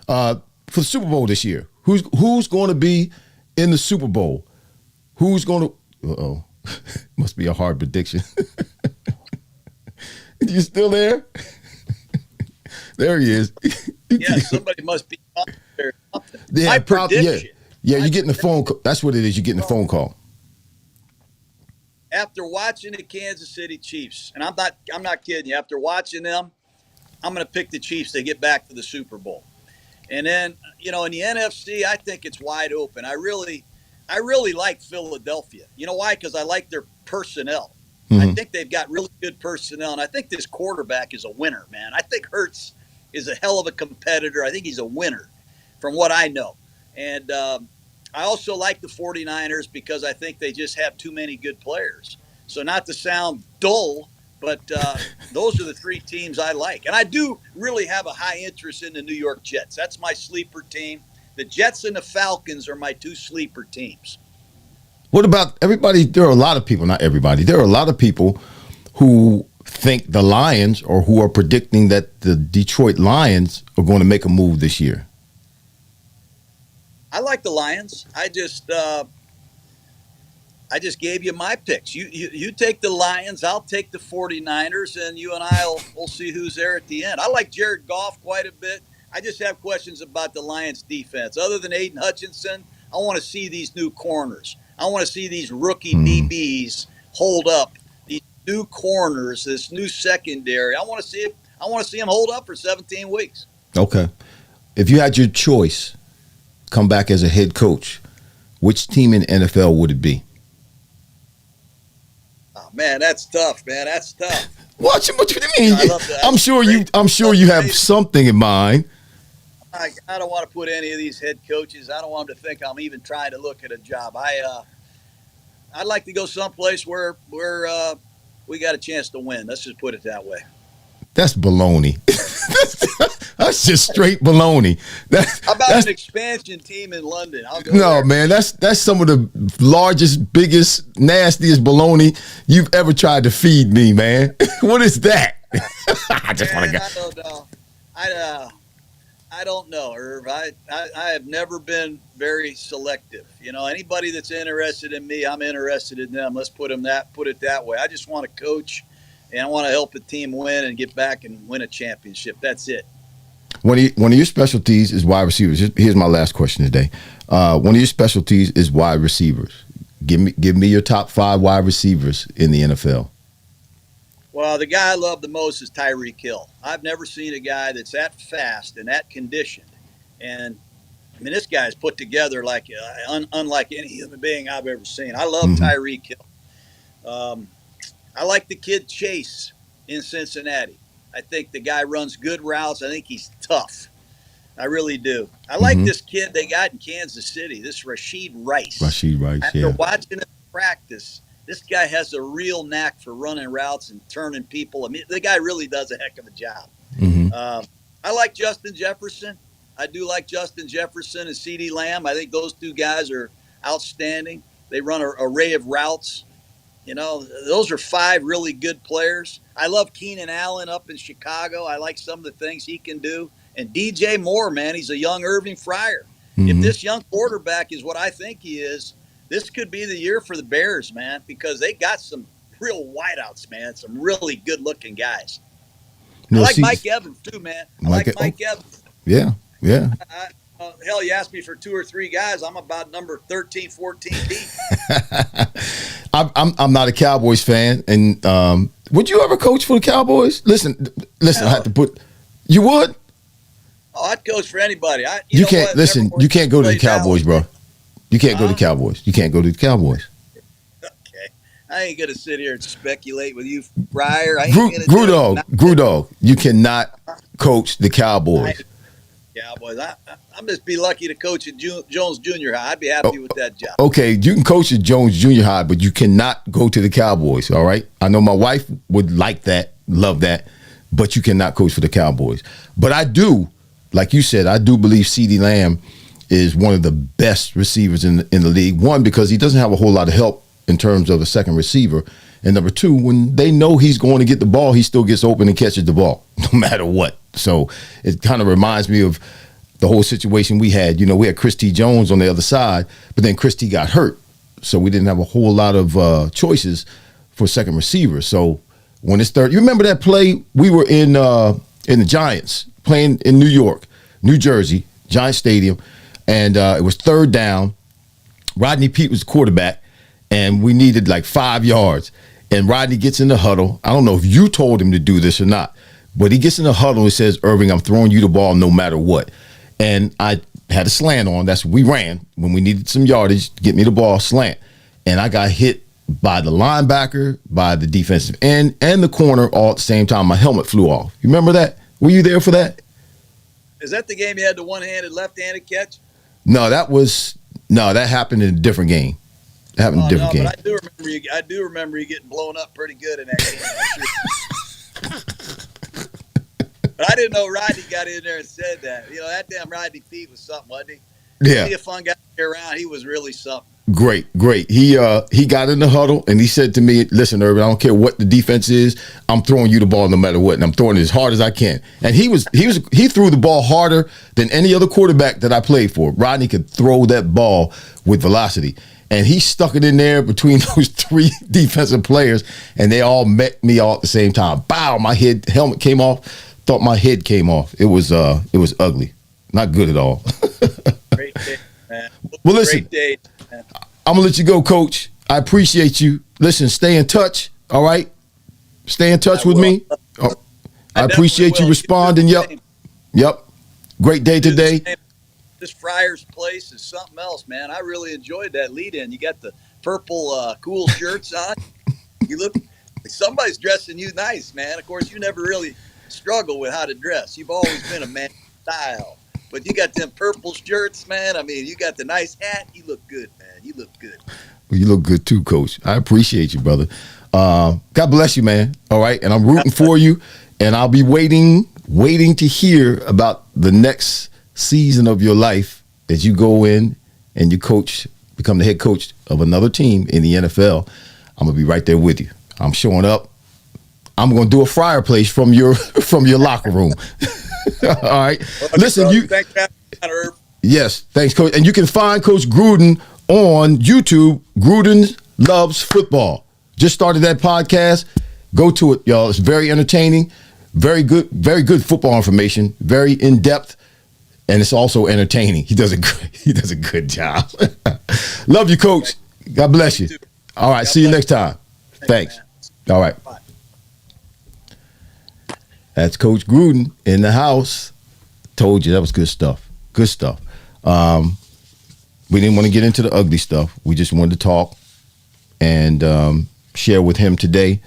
for the Super Bowl this year. Who's going to be in the Super Bowl? Who's going to? Must be a hard prediction. You still there? There he is. Yeah, somebody must be up there. Yeah, you're getting a phone call. That's what it is. You're getting a phone call. After watching the Kansas City Chiefs, and I'm not kidding you, after watching them, I'm going to pick the Chiefs to get back to the Super Bowl. And then, in the NFC, I think it's wide open. I really like Philadelphia. You know why? Because I like their personnel. Mm-hmm. I think they've got really good personnel, and I think this quarterback is a winner, man. I think Hurts is a hell of a competitor. I think he's a winner from what I know. And I also like the 49ers because I think they just have too many good players. So not to sound dull, but those are the three teams I like. And I do really have a high interest in the New York Jets. That's my sleeper team. The Jets and the Falcons are my two sleeper teams. What about everybody? There are a lot of people, not everybody. There are a lot of people who think the Lions or who are predicting that the Detroit Lions are going to make a move this year. I like the Lions. I just gave you my picks. You take the Lions, I'll take the 49ers, and you and we'll see who's there at the end. I like Jared Goff quite a bit. I just have questions about the Lions defense. Other than Aiden Hutchinson, I want to see these new corners. I want to see these rookie DBs hold up, these new corners, this new secondary. I want to see them hold up for 17 weeks. Okay. If you had your choice, come back as a head coach, which team in NFL would it be? Oh Man, that's tough, man. That's tough. What you mean? I love that. I'm sure you have something in mind. I don't want to put any of these head coaches. I don't want them to think I'm even trying to look at a job. I'd like to go someplace where we got a chance to win. Let's just put it that way. That's baloney. That's just straight baloney. How about an expansion team in London? I'll go no, there. man, that's some of the largest, biggest, nastiest baloney you've ever tried to feed me, man. What is that? I just want to go. I don't know. I don't know, Irv. I have never been very selective. You know, anybody that's interested in me, I'm interested in them. Let's put it that way. I just want to coach, and I want to help the team win and get back and win a championship. That's it. One of your specialties is wide receivers. Here's my last question today. One of your specialties is wide receivers. Give me your top 5 wide receivers in the NFL. Well, the guy I love the most is Tyreek Hill. I've never seen a guy that's that fast and that conditioned. And, I mean, this guy's put together like unlike any human being I've ever seen. I love Tyreek Hill. I like the kid Chase in Cincinnati. I think the guy runs good routes. I think he's tough. I really do. I like this kid they got in Kansas City, this Rashid Rice. After watching him practice, this guy has a real knack for running routes and turning people. I mean, the guy really does a heck of a job. I like Justin Jefferson. I do like Justin Jefferson and CeeDee Lamb. I think those two guys are outstanding. They run an array of routes. You know, those are 5 really good players. I love Keenan Allen up in Chicago. I like some of the things he can do. And DJ Moore, man, he's a young Irving Fryar. If this young quarterback is what I think he is, this could be the year for the Bears, man, because they got some real wideouts, man, some really good-looking guys. I like Mike Evans, too, man. I like Mike Evans. Yeah. Hell, you asked me for 2 or 3 guys. I'm about number 13, 14 deep. I'm not a Cowboys fan, and would you ever coach for the Cowboys? Listen. I have to put. You would? Oh, I'd coach for anybody. You can't listen. You can't go to the Cowboys, bro. You can't go to the Cowboys. You can't go to the Cowboys. Okay, I ain't gonna sit here and speculate with you, Fryar. Grudog, you cannot coach the Cowboys. Cowboys. I'm just be lucky to coach at Jones Junior High. I'd be happy with that job. Okay, you can coach at Jones Junior High, but you cannot go to the Cowboys. All right, I know my wife would like that, love that, but you cannot coach for the Cowboys. But I do, like you said, I do believe CeeDee Lamb is one of the best receivers in the league. One, because he doesn't have a whole lot of help in terms of a second receiver. And number 2, when they know he's going to get the ball, he still gets open and catches the ball, no matter what. So it kind of reminds me of the whole situation we had. You know, we had Christy Jones on the other side, but then Christy got hurt. So we didn't have a whole lot of choices for second receiver. So when it's third, you remember that play? We were in the Giants playing in New York, New Jersey, Giant Stadium. And it was 3rd down. Rodney Peete was the quarterback, and we needed like 5 yards. And Rodney gets in the huddle. I don't know if you told him to do this or not, but he gets in the huddle and says, "Irving, I'm throwing you the ball no matter what." And I had a slant on. That's what we ran when we needed some yardage to get me the ball, slant. And I got hit by the linebacker, by the defensive end, and the corner all at the same time. My helmet flew off. You remember that? Were you there for that? Is that the game you had the one-handed, left-handed catch? No, that happened in a different game. It happened in a different game. But I do remember you getting blown up pretty good in that game. But I didn't know Rodney got in there and said that. You know, that damn Rodney Peete was something, wasn't he? Yeah. He a fun guy to be around. He was really something. Great. He got in the huddle and he said to me, "Listen, Irvin, I don't care what the defense is. I'm throwing you the ball no matter what, and I'm throwing it as hard as I can." And he threw the ball harder than any other quarterback that I played for. Rodney could throw that ball with velocity, and he stuck it in there between those 3 defensive players, and they all met me all at the same time. Bow! My helmet came off. Thought my head came off. It was ugly, not good at all. Great day, man. Well, listen. Great day. I'm going to let you go, Coach. I appreciate you. Listen, stay in touch, all right? Stay in touch with me. I appreciate you responding. Yep. Great day today. This Fryar's Place is something else, man. I really enjoyed that lead-in. You got the purple cool shirts on. You look like somebody's dressing you nice, man. Of course, you never really struggle with how to dress. You've always been a man of style. But you got them purple shirts, man. I mean, you got the nice hat. You look good, man. You look good. Well, you look good too, Coach. I appreciate you, brother. God bless you, man. All right, and I'm rooting for you, and I'll be waiting to hear about the next season of your life as you go in and you become the head coach of another team in the NFL. I'm gonna be right there with you. I'm showing up. I'm gonna do a Fryar Place from your locker room. All right. Well, Listen, thanks for having me, Herb. Yes, thanks, Coach. And you can find Coach Gruden on YouTube. Gruden Loves Football. Just started that podcast. Go to it, y'all. It's very entertaining, very good football information, very in depth, and it's also entertaining. He does a good job. Love you, Coach. God bless you. All right, see you next time. Thanks. All right. Bye. That's Coach Gruden in the house. Told you that was good stuff. Good stuff. We didn't want to get into the ugly stuff. We just wanted to talk and share with him today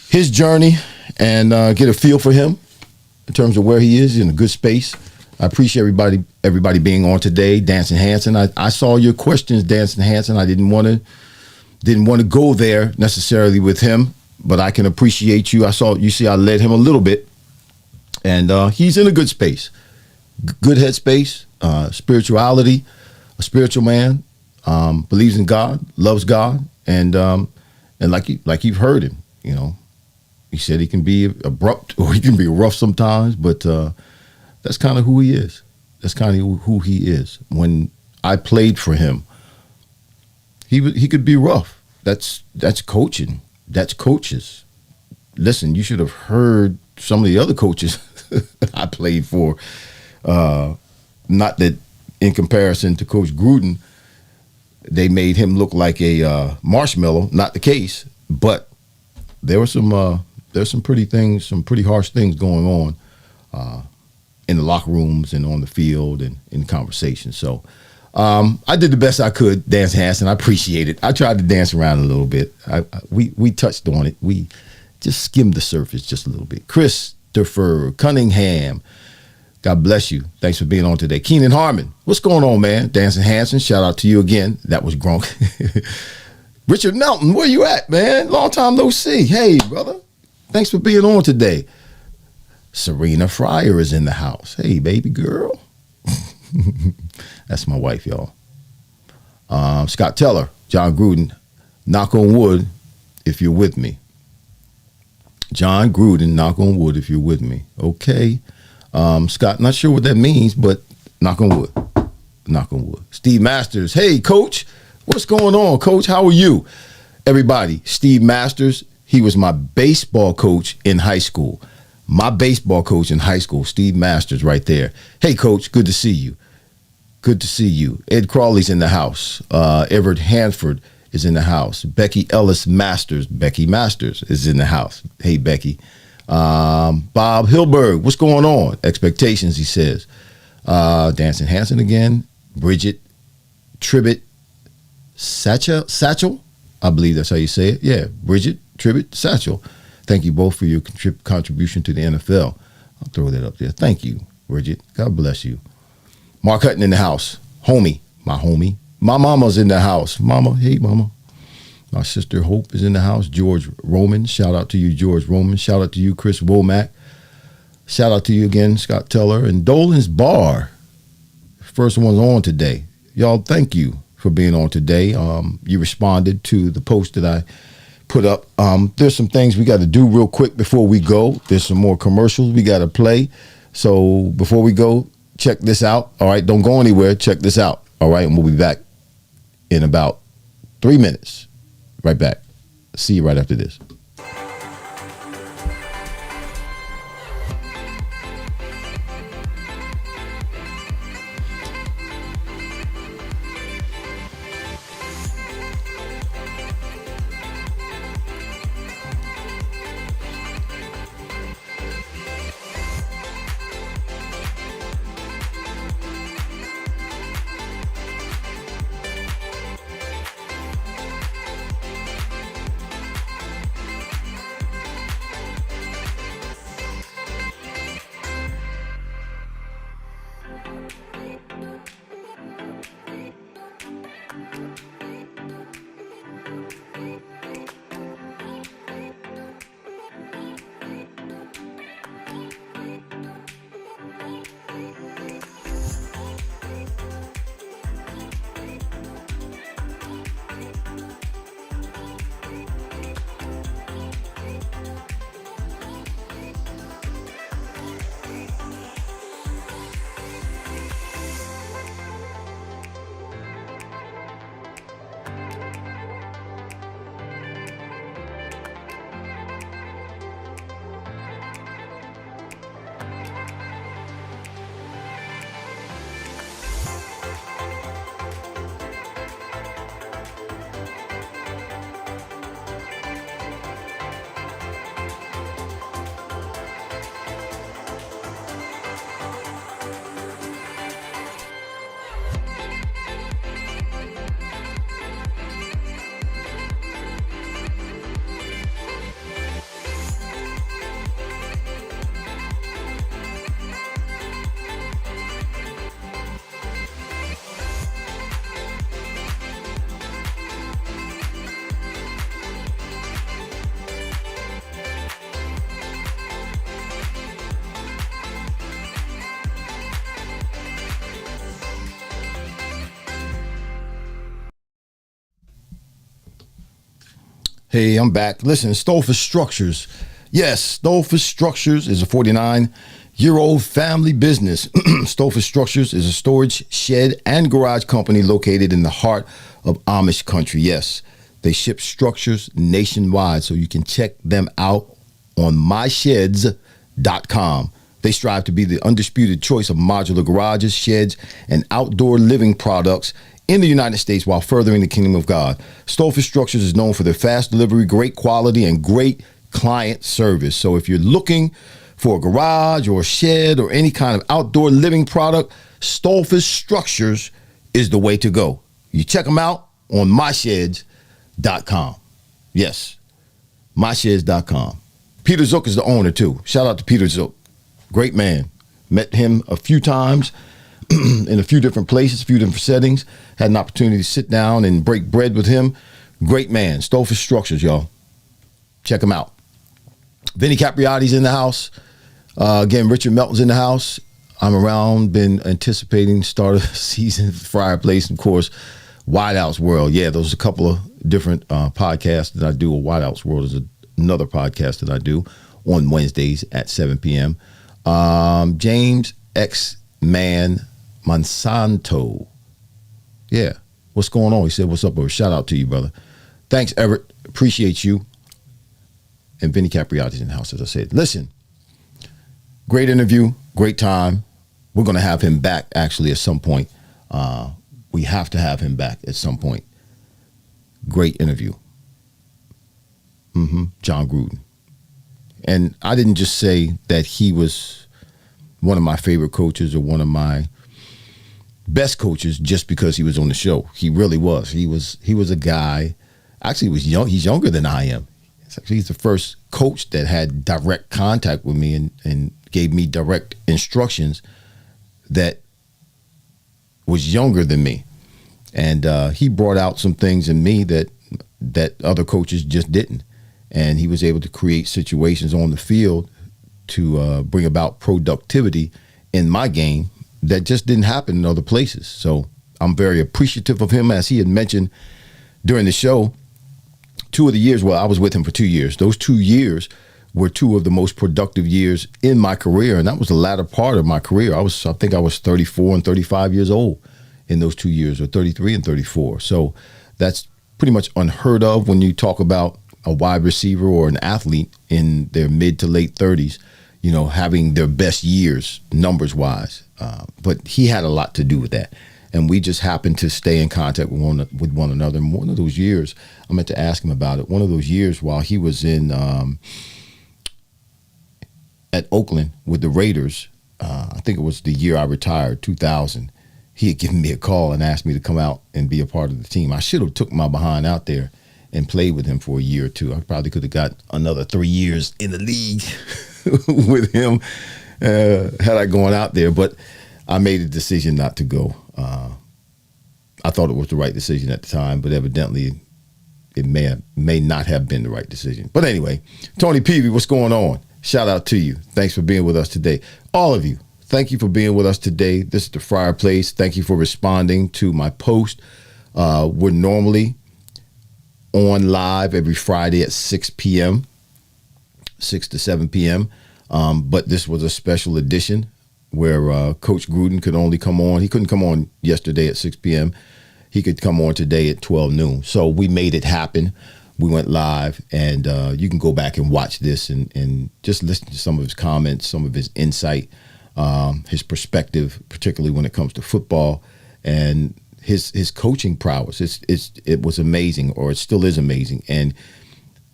his journey and get a feel for him in terms of where he is in a good space. I appreciate everybody being on today. Danson Hanson, I saw your questions, Danson Hanson. I didn't want to go there necessarily with him, but I can appreciate you. I led him a little bit, and he's in a good space, good headspace, spirituality, a spiritual man, believes in God, loves God, and like you've heard him, you know, he said he can be abrupt or he can be rough sometimes, but that's kind of who he is. That's kind of who he is. When I played for him, he could be rough. That's coaching. That's coaches. Listen, you should have heard some of the other coaches I played for. Not that in comparison to Coach Gruden, they made him look like a marshmallow. Not the case, but there's some pretty harsh things going on in the locker rooms and on the field and in conversation. So I did the best I could, Dance Hanson. I appreciate it. I tried to dance around a little bit. We touched on it. We just skimmed the surface just a little bit. Christopher Cunningham, God bless you. Thanks for being on today. Keenan Harmon, what's going on, man? Dancing Hanson, shout out to you again. That was Gronk. Richard Melton, where you at, man? Long time no see. Hey, brother. Thanks for being on today. Serena Fryer is in the house. Hey, baby girl. That's my wife, y'all. Scott Teller, Jon Gruden, knock on wood if you're with me. Jon Gruden, knock on wood if you're with me. Okay. Scott, not sure what that means, but knock on wood. Knock on wood. Steve Masters, hey, Coach. What's going on, Coach? How are you? Everybody, Steve Masters, he was my baseball coach in high school. My baseball coach in high school, Steve Masters right there. Hey, Coach, good to see you. Good to see you. Ed Crawley's in the house. Everett Hanford is in the house. Becky Ellis Masters, Becky Masters is in the house. Hey, Becky. Bob Hilberg, what's going on? Expectations, he says. Dancing Hanson again. Bridget Tribbett Satchel, I believe that's how you say it. Yeah, Bridget Tribbett Satchel. Thank you both for your contribution to the NFL. I'll throw that up there. Thank you, Bridget. God bless you. Mark Hutton in the house. Homie. My mama's in the house. Mama, hey, mama. My sister Hope is in the house. George Roman. Shout out to you, George Roman. Shout out to you, Chris Womack. Shout out to you again, Scott Teller. And Dolan's Bar. First one's on today. Y'all, thank you for being on today. You responded to the post that I put up. There's some things we got to do real quick before we go. There's some more commercials we got to play. So before we go, check this out. All right, don't go anywhere. Check this out. All right, and we'll be back in about 3 minutes. Right back. See you right after this. Hey, I'm back. Listen, Stolfus Structures. Yes, Stolfus Structures is a 49-year-old family business. Stolfus Structures is a storage, shed, and garage company located in the heart of Amish country. Yes, they ship structures nationwide, so you can check them out on mysheds.com. They strive to be the undisputed choice of modular garages, sheds, and outdoor living products in the United States while furthering the kingdom of God. Stolfus Structures is known for their fast delivery, great quality, and great client service. So if you're looking for a garage or a shed or any kind of outdoor living product, Stolfus Structures is the way to go. You check them out on mysheds.com. Yes, mysheds.com. Peter Zook is the owner too. Shout out to Peter Zook. Great man. Met him a few times in a few different places, a few different settings. Had an opportunity to sit down and break bread with him. Great man. Stolfus Structures, y'all. Check him out. Vinny Capriotti's in the house. Again, Richard Melton's in the house. I'm around, been anticipating start of season Fryar Place, and of course, Wideouts World. Yeah, those are a couple of different podcasts that I do. Wideouts World is another podcast that I do on Wednesdays at 7 p.m. James X. Man Monsanto. Yeah. What's going on? He said, what's up, bro? Shout out to you, brother. Thanks, Everett. Appreciate you. And Vinny Capriotti's in the house, as I said. Listen, great interview, great time. We're going to have him back, actually, at some point. We have to have him back at some point. Great interview. Jon Gruden. And I didn't just say that he was one of my favorite coaches or one of my best coaches just because he was on the show. He really was. He was a guy. Actually, he was young. He's younger than I am. He's the first coach that had direct contact with me and gave me direct instructions that was younger than me. And he brought out some things in me that other coaches just didn't. And he was able to create situations on the field to bring about productivity in my game that just didn't happen in other places. So I'm very appreciative of him. As he had mentioned during the show, 2 of the years, well, I was with him for 2 years. Those 2 years were 2 of the most productive years in my career. And that was the latter part of my career. I think I was 34 and 35 years old in those 2 years, or 33 and 34. So that's pretty much unheard of when you talk about a wide receiver or an athlete in their mid to late 30s, you know, having their best years numbers wise. But he had a lot to do with that. And we just happened to stay in contact with one another. And one of those years, I meant to ask him about it. One of those years while he was in at Oakland with the Raiders, I think it was the year I retired, 2000, he had given me a call and asked me to come out and be a part of the team. I should have took my behind out there and played with him for a year or two. I probably could have got another 3 years in the league with him had I gone out there. But I made a decision not to go. I thought it was the right decision at the time, but evidently it may not have been the right decision. But anyway, Tony Peavy, what's going on? Shout out to you. Thanks for being with us today. All of you, thank you for being with us today. This is the Fryar Place. Thank you for responding to my post. We're normally on live every Friday at 6 p.m., 6 to 7 p.m. But this was a special edition where Coach Gruden could only come on. He couldn't come on yesterday at 6 p.m. He could come on today at 12 noon. So we made it happen. We went live, and you can go back and watch this and just listen to some of his comments, some of his insight, his perspective, particularly when it comes to football, and his coaching prowess. It was amazing, or it still is amazing. And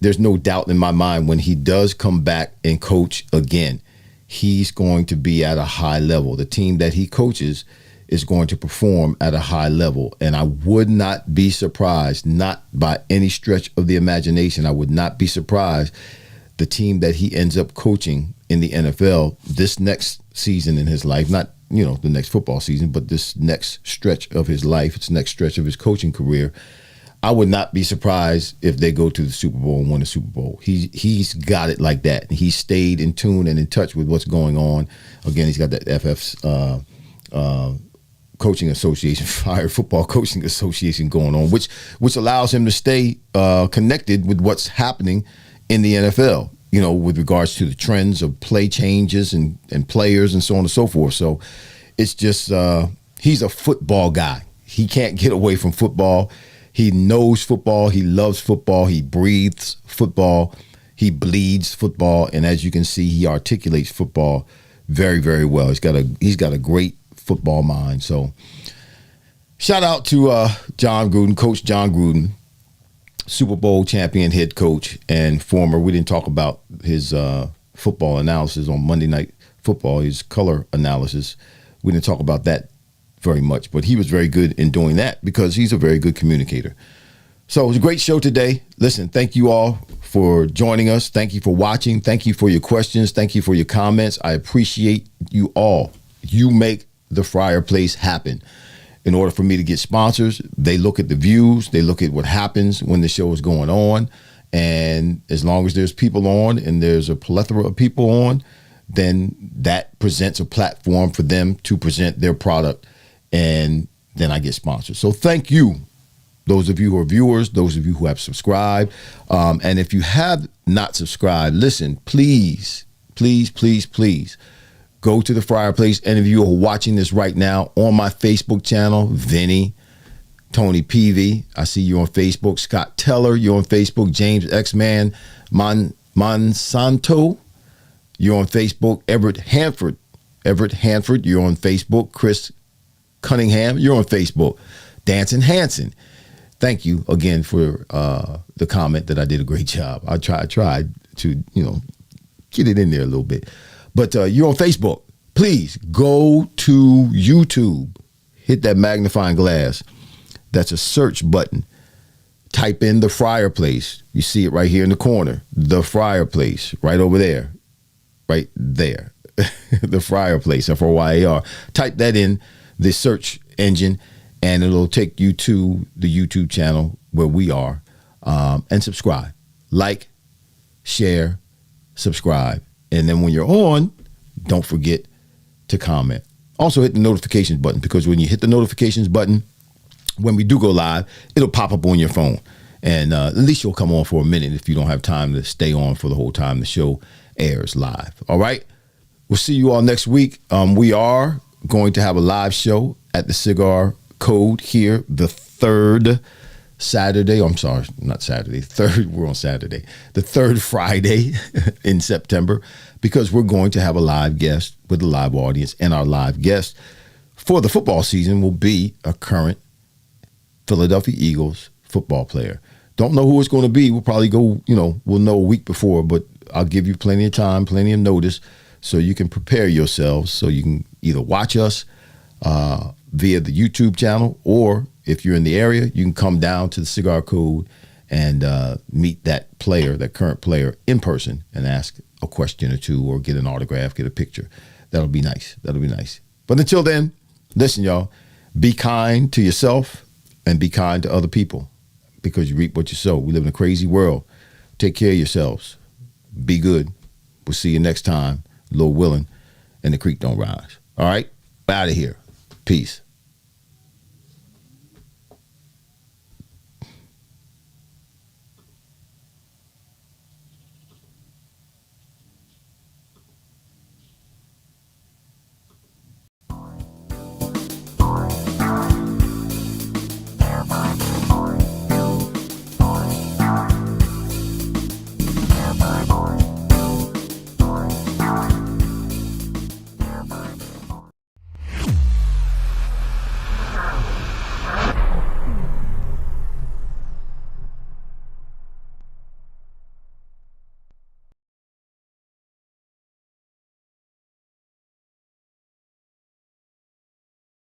there's no doubt in my mind when he does come back and coach again, he's going to be at a high level. The team that he coaches is going to perform at a high level. And I would not be surprised, not by any stretch of the imagination, I would not be surprised the team that he ends up coaching in the NFL this next season in his life, not, the next football season, but this next stretch of his life, it's next stretch of his coaching career. I would not be surprised if they go to the Super Bowl and win the Super Bowl. He's got it like that. He stayed in tune and in touch with what's going on. Again, he's got that FF's coaching association, Fryar Football Coaching Association going on, which allows him to stay connected with what's happening in the NFL, you know, with regards to the trends of play changes and players and so on and so forth. So it's just, he's a football guy. He can't get away from football. He knows football. He loves football. He breathes football. He bleeds football. And as you can see, he articulates football very, very well. He's got a great football mind. So shout out to Jon Gruden, Coach Jon Gruden, Super Bowl champion head coach and former. We didn't talk about his football analysis on Monday Night Football, his color analysis. We didn't talk about that very much, but he was very good in doing that because he's a very good communicator. So it was a great show today. Listen, thank you all for joining us. Thank you for watching. Thank you for your questions. Thank you for your comments. I appreciate you all. You make the Fryar Place happen. In order for me to get sponsors, they look at the views, they look at what happens when the show is going on. And as long as there's people on and there's a plethora of people on, then that presents a platform for them to present their product. And then I get sponsors. So thank you, those of you who are viewers, those of you who have subscribed. And if you have not subscribed, listen, please, please, please, please go to the Fryar Place. Any of you who are watching this right now on my Facebook channel, Vinny, Tony Peavy, I see you on Facebook. Scott Teller, you're on Facebook. James X-Man, Monsanto, you're on Facebook. Everett Hanford, you're on Facebook. Chris Cunningham, you're on Facebook. Dancing Hanson, thank you again for the comment that I did a great job. I tried to, get it in there a little bit. But you're on Facebook. Please go to YouTube. Hit that magnifying glass. That's a search button. Type in the Fryar Place. You see it right here in the corner. The Fryar Place, right over there. Right there. The Fryar Place, F-R-Y-A-R. Type that in the search engine, and it'll take you to the YouTube channel where we are. And subscribe. Like, share, subscribe. And then when you're on, don't forget to comment. Also hit the notifications button, because when you hit the notifications button, when we do go live, it'll pop up on your phone. And at least you'll come on for a minute if you don't have time to stay on for the whole time the show airs live. All right. We'll see you all next week. We are going to have a live show at the Cigar Code here the third Saturday. I'm sorry, not Saturday. We're on Saturday. The third Friday in September, because we're going to have a live guest with a live audience, and our live guest for the football season will be a current Philadelphia Eagles football player. Don't know who it's going to be. We'll probably go, we'll know a week before, but I'll give you plenty of time, plenty of notice, so you can prepare yourselves, so you can either watch us via the YouTube channel, or if you're in the area, you can come down to the Cigar Code and meet that current player in person, and ask a question or two, or get an autograph, get a picture. That'll be nice. But until then, listen, y'all, be kind to yourself and be kind to other people, because you reap what you sow. We live in a crazy world. Take care of yourselves. Be good. We'll see you next time, Lord willing, and the creek don't rise. All right? Out of here. Peace.